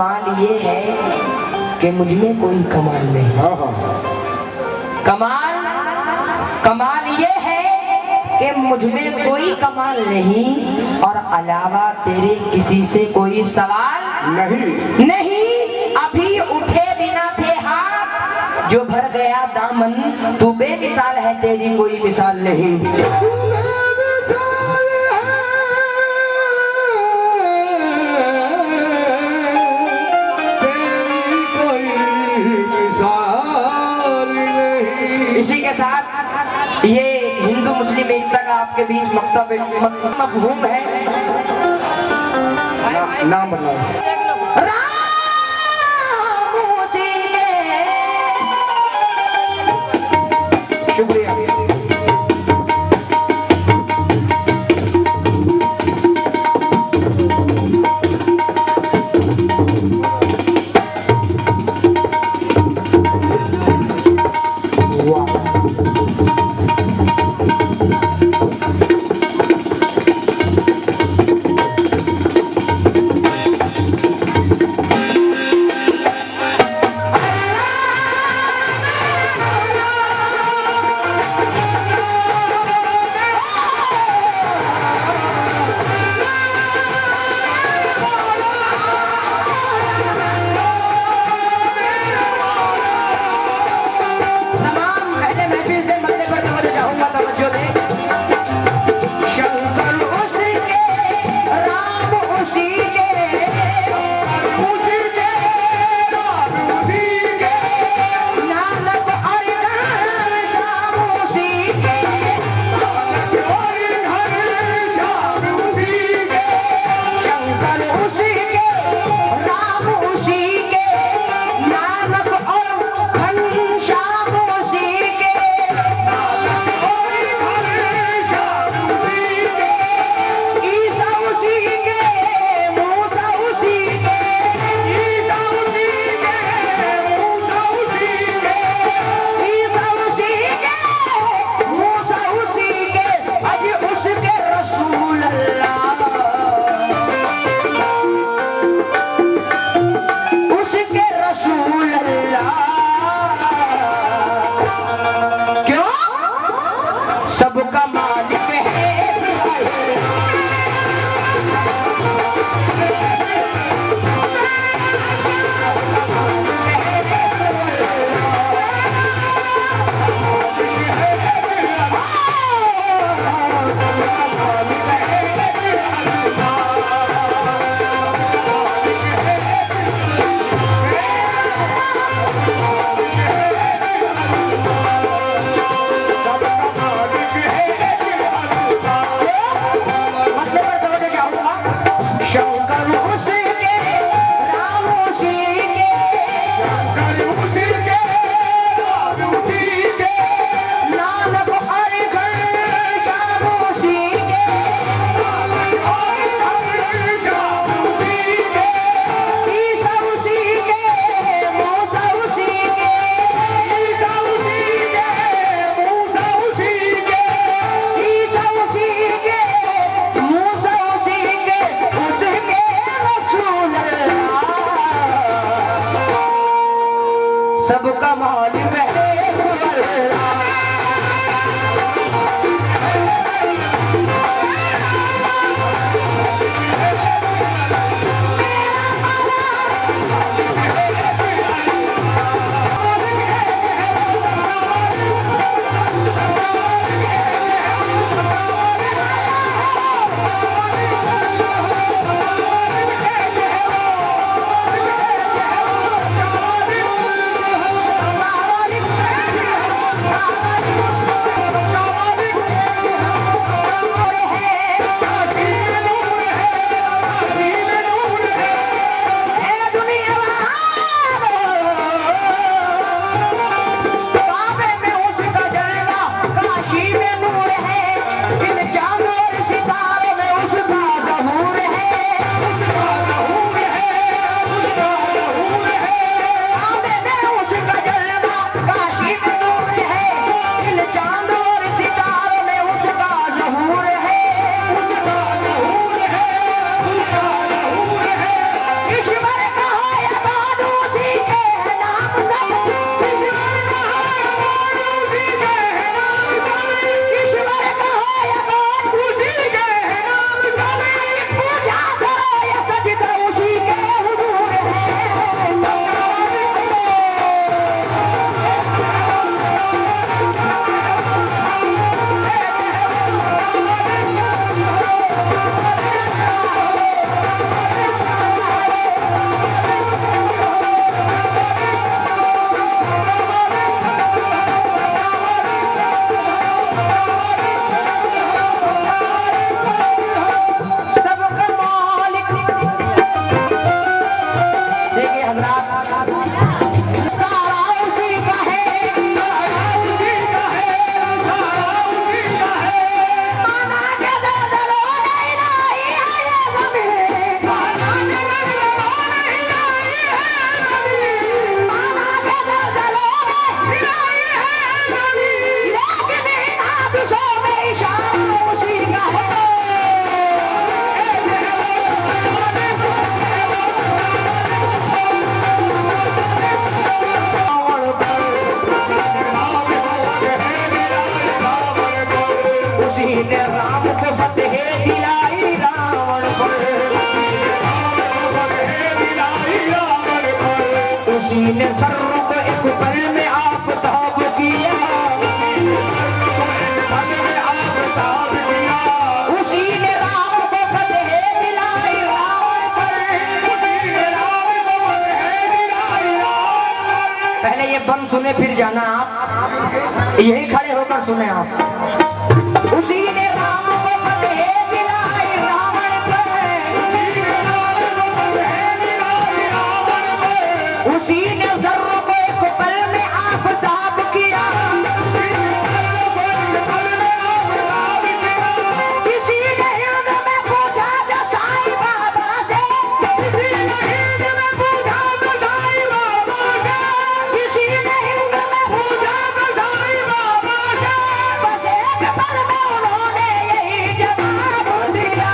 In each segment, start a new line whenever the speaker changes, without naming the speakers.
कमाल ये है कि मुझ में कोई कमाल नहीं। कमाल ये है कि मुझ में कोई कमाल नहीं और अलावा तेरे किसी से कोई सवाल नहीं। अभी उठे बिना थे हाथ जो भर गया दामन, तू बेमिसाल है तेरी कोई मिसाल नहीं। इसी के साथ ये हिंदू मुस्लिम एकता का आपके बीच मफहूम है।
नाम बताओ।
शुक्रिया। देखिए हजरात, सारा उसी का है, सारा उसी का है, सारा उसी का है। माना के ज़लज़लों ने हिलाई है ये ज़मीन, माना के ज़लज़लों ने हिलाई है ज़मीन, माना के ज़लज़लों ने हिलाई है ज़मीन, लेकिन इन हादिसों में इशारा उसी का है। उसी ने राम को फतेह दिलाई रावण पर, उसी ने सर्व को एक पल में आफताब किया, उसी ने राम को फतेह दिलाई रावण पर। पहले ये बंद सुने फिर जाना आप, यही खड़े होकर सुने आप। उसी ने राम को फतेह दिलाई रावण पर, उसी ने ज़र्र को एक पल में आफताब किया, किसी ने हिंद में पूछा जो साईं बाबा से, किसी ने हिंद में पूछा जो साईं बाबा से, किसी ने हिंद में पूछा जो साईं बाबा से, बस एक पल में उन्होंने यही जवाब दिया।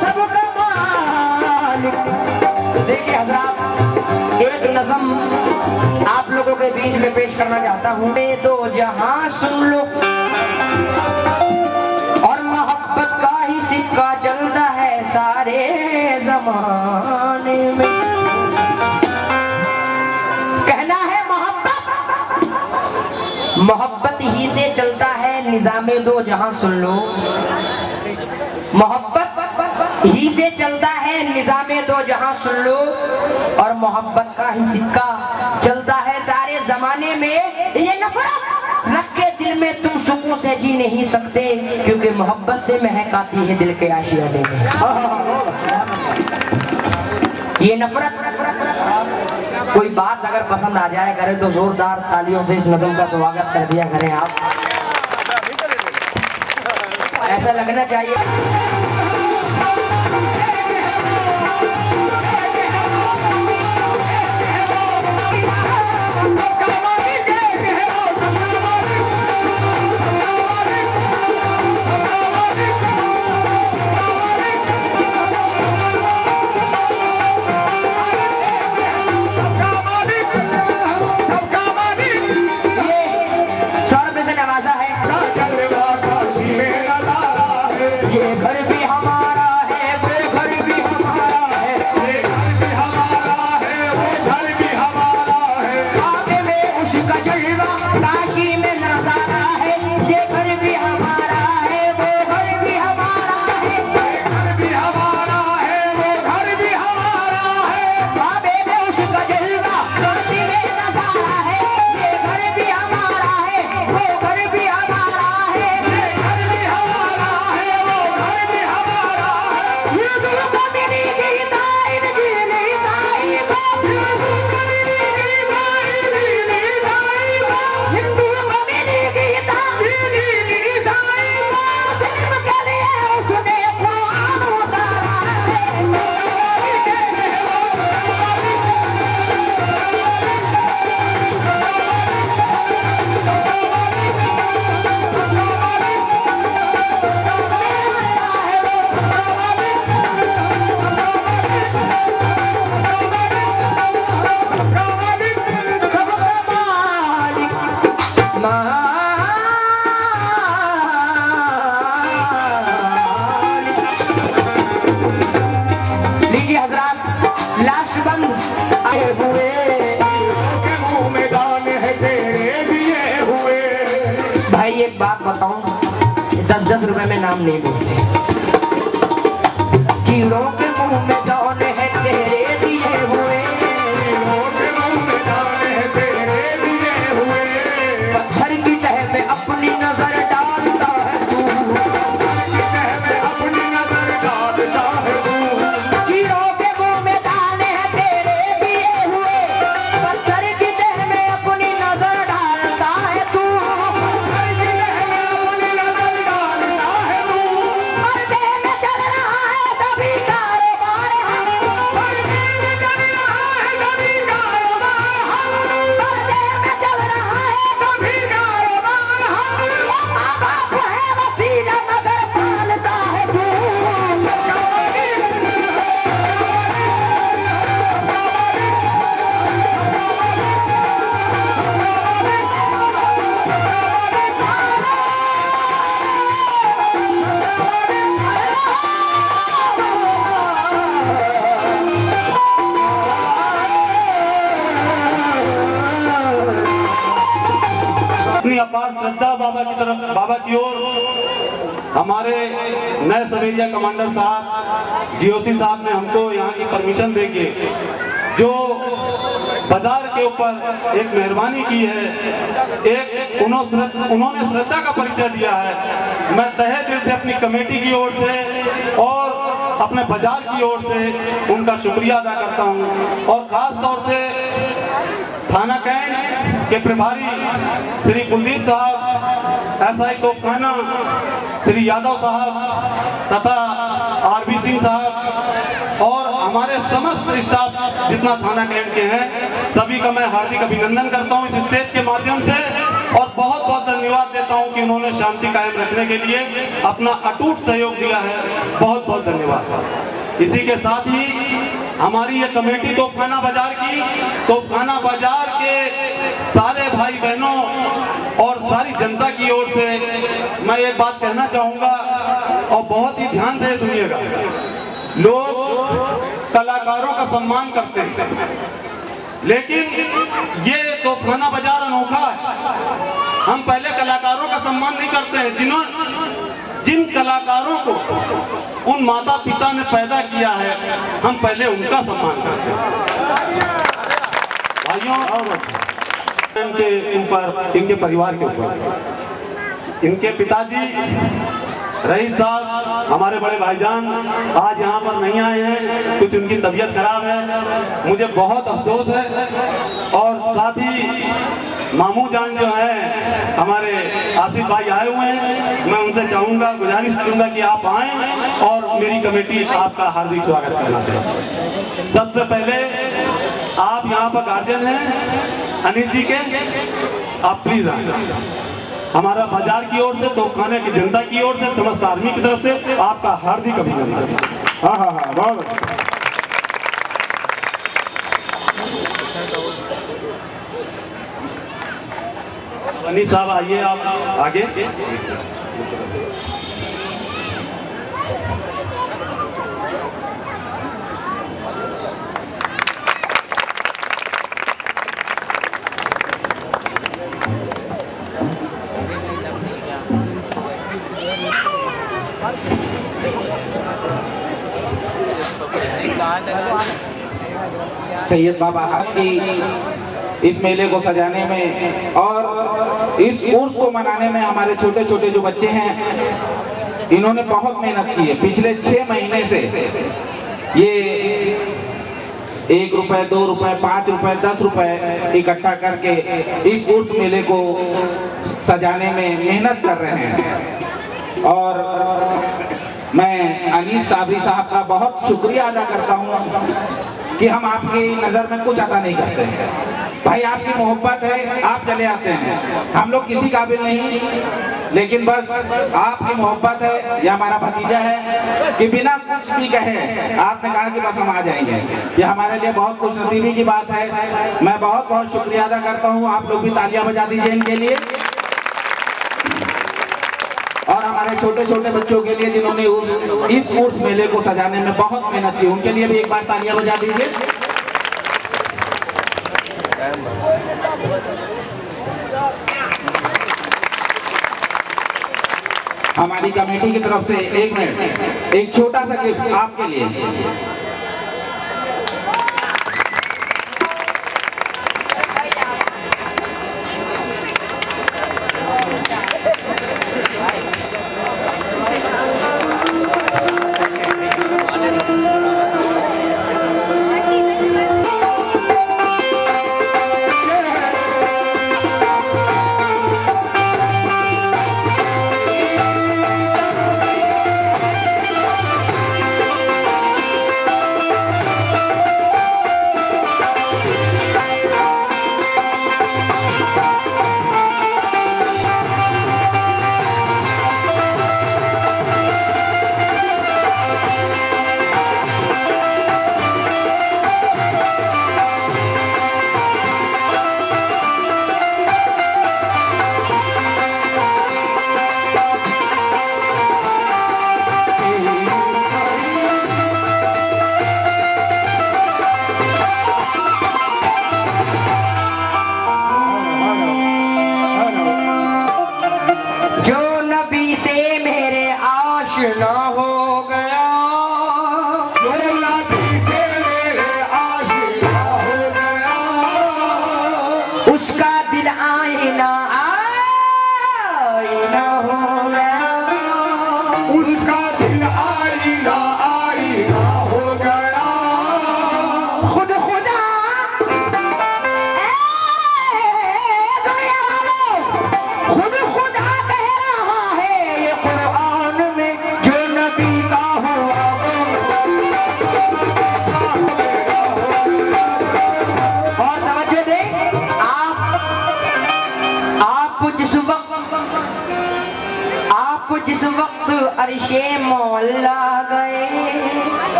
सबका मालिक। देखिए हजरात, एक नज़म आप लोगों के बीच में पेश करना चाहता हूँ। मैं दो जहां सुन लो और मोहब्बत का ही सिक्का चलता है सारे जमाने में। कहना है मोहब्बत ही से चलता है निजामे दो जहां सुन लो, मोहब्बत ही से चलता है निजामे दो जहां सुन लो, और मोहब्बत का ही सिक्का चलता है सारे जमाने में। ये नफरत रख के दिल में तुम सुकून से जी नहीं सकते, क्योंकि मोहब्बत से महक आती है दिल के आशियाने में। ये नफरत, कोई बात अगर पसंद आ जाए करे तो जोरदार तालियों से इस नज़म का स्वागत कर दिया करें आप। ऐसा लगना चाहिए। ये घर भी हमारा है, वो घर भी हमारा है, ये घर भी हमारा है, वो घर भी हमारा है। आगे में उसका जलवा, काशी में नजारा है, ये घर भी हमारा है, वो घर भी हमारा है, ये घर भी हमारा है, वो घर भी हमारा है। आगे में उसका जलवा, काशी में नजारा है, ये घर भी हमारा है, वो घर भी हमारा है, ये घर भी हमारा है, वो घर भी हमारा है। ये जुल्म मेरी गीता इन जीनी दाई को, ये जुल्म मेरी गीता इन जीनी दाई को, हिंदू मेरी गीता इन जीनी दाई को, जुल्म के लिए उसने कुरान उतारा है। लीजिए हजरात, लास्ट बंद आए हुए के मुंह में दाने हैं तेरे दिए हुए। भाई एक बात बताऊं, 10-10 रुपए में नाम नहीं मिलते। कीड़ों के मुंह में दाने
अपार श्रद्धा बाबा की ओर हमारे नए सवेरिया कमांडर साहब जीओसी साहब ने हमको यहाँ की परमिशन देके जो बाजार के ऊपर एक मेहरबानी की है, एक उन्होंने श्रद्धा का परिचय दिया है। मैं तहे दिल से अपनी कमेटी की ओर से और अपने बाजार की ओर से उनका शुक्रिया अदा करता हूँ। और खास तौर से थाना कैंट के प्रभारी श्री कुलदीप साहब, एसआई तोपखाना श्री यादव साहब तथा आरबी सिंह साहब और हमारे समस्त स्टाफ जितना थाना कैंट के हैं, सभी का मैं हार्दिक अभिनंदन करता हूं इस स्टेज के माध्यम से और बहुत बहुत धन्यवाद देता हूं कि उन्होंने शांति कायम रखने के लिए अपना अटूट सहयोग दिया है। बहुत बहुत धन्यवाद। इसी के साथ ही हमारी ये कमेटी तोपखाना बाजार की, तोपखाना बाजार के सारे भाई बहनों और सारी जनता की ओर से मैं एक बात कहना चाहूंगा और बहुत ही ध्यान से सुनिएगा। लोग कलाकारों का सम्मान करते हैं, लेकिन ये तोपखाना बाजार अनोखा है। हम पहले कलाकारों का सम्मान नहीं करते हैं, जिन कलाकारों को उन माता पिता ने पैदा किया है, हम पहले उनका सम्मान करते हैं। भाइयों, इनके परिवार के ऊपर इनके पिताजी रईस साहब, हमारे बड़े भाईजान आज यहाँ पर नहीं आए हैं, कुछ उनकी तबीयत खराब है, मुझे बहुत अफसोस है। और साथ ही मामू जान जो है हमारे आसिफ भाई आए हुए हैं, मैं उनसे चाहूंगा, गुजारिश करूंगा कि आप आएं और मेरी कमेटी आपका हार्दिक स्वागत करना चाहती। सबसे पहले आप यहाँ पर गार्जियन हैं अनीस जी के, आप प्लीज आए। हमारा बाजार की ओर से, तोपखाने की जनता की ओर से, समस्त आदमी की तरफ से आपका हार्दिक अभिनंदन।
हाँ हाँ हाँ, बहुत
अनीस साहब आइए आप आगे।
सैयद बाबा की इस मेले को सजाने में और इस उर्स को मनाने में हमारे छोटे छोटे जो बच्चे हैं, इन्होंने बहुत मेहनत की है। पिछले 6 महीने से ये 1 रुपए, 2 रुपए, 5 रुपए, 10 रुपए इकट्ठा करके इस उर्स मेले को सजाने में मेहनत कर रहे हैं। और मैं अनीस साबरी साहब का बहुत शुक्रिया अदा करता हूँ कि हम आपकी नज़र में कुछ अदा नहीं करते हैं। भाई आपकी मोहब्बत है, आप चले आते हैं, हम लोग किसी काबिल नहीं, लेकिन बस आपकी मोहब्बत है। यह हमारा भतीजा है कि बिना कुछ भी कहे आपने कहा कि बस हम आ जाएंगे। ये हमारे लिए बहुत खुशनसीबी की बात है। मैं बहुत बहुत शुक्रिया अदा करता हूँ। आप लोग भी तालियां बजा दीजिए इनके लिए और हमारे छोटे छोटे बच्चों के लिए जिन्होंने इस उर्स मेले को सजाने में बहुत मेहनत की, उनके लिए भी एक बार तालियां बजा दीजिए। हमारी कमेटी की तरफ से 1 मिनट एक छोटा सा गिफ्ट आपके लिए।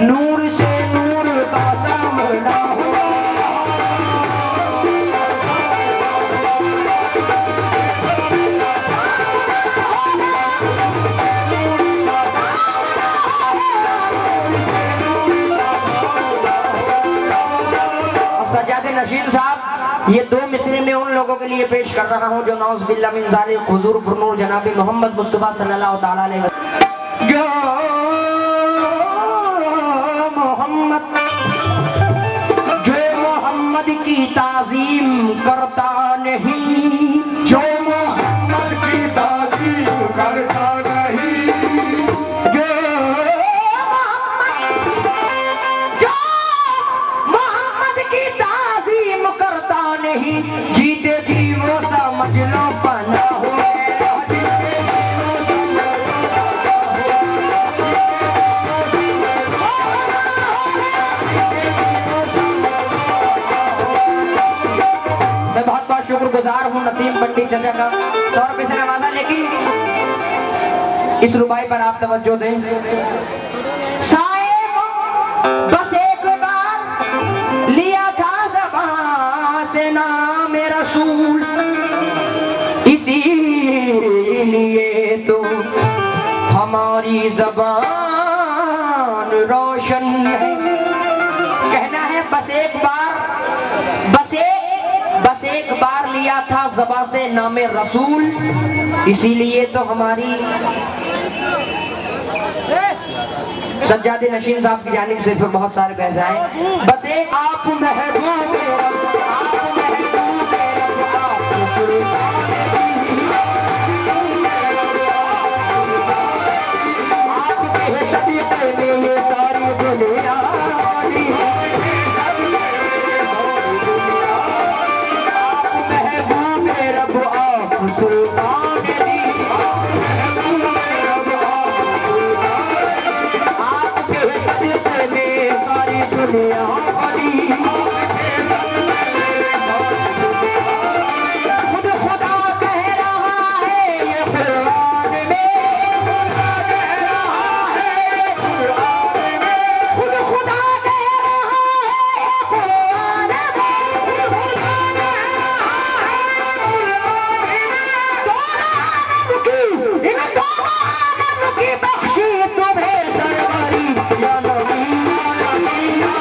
नूर से नूर का सामना हुआ। सज्जादे नशीर साहब ये 2 मिसरे में उन लोगों के लिए पेश कर रहा हूँ जो नौज़ बिल्लाह मिन ज़ालिक हुज़ूर पुरनूर जनाब मोहम्मद मुस्तफ़ा सल्लल्लाहु तआला अलैहि वसल्लम जो मोहम्मद की ताज़ीम करता नहीं,
जो मोहम्मद की ताज़ीम करता नहीं,
जो मोहम्मद की ताज़ीम करता नहीं, जीते जी वो समझ लो फना हो गया। मैं बहुत बहुत शुक्रगुजार हूँ नसीम पंडित चाचा का 100 रुपए से नवाजा, लेकिन इस रुबाई पर आप तवज्जो दें। साहिब बस एक बार लिया था ज़बान से नाम रसूल, इसीलिए तो हमारी ज़बान रोशन है। कहना है बस एक बार लिया था ज़बान से नाम रसूल, इसीलिए तो हमारी। सज्जादे नशीन साहब की जानिब से फिर बहुत सारे पैसे आए। बस एक आप महबूब आपके सदक़े में ये सारी दुनिया वाली है। सुल्तान दी आपके सदक़े में सारी दुनिया बनी। खुद खुदा कह रहा है ये कुरान में, खुद खुदा कह रहा है कुरान की बख्शी तुम्हें सरवरी या नबी, या नबी, या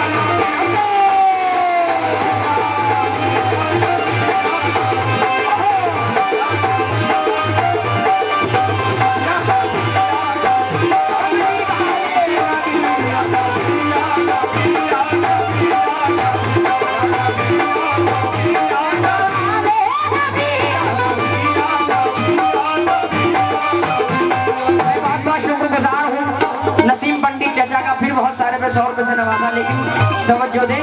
नसीम पंडित चाचा का फिर बहुत सारे पे 100 रुपए से नवाजा, लेकिन तवज्जो दें।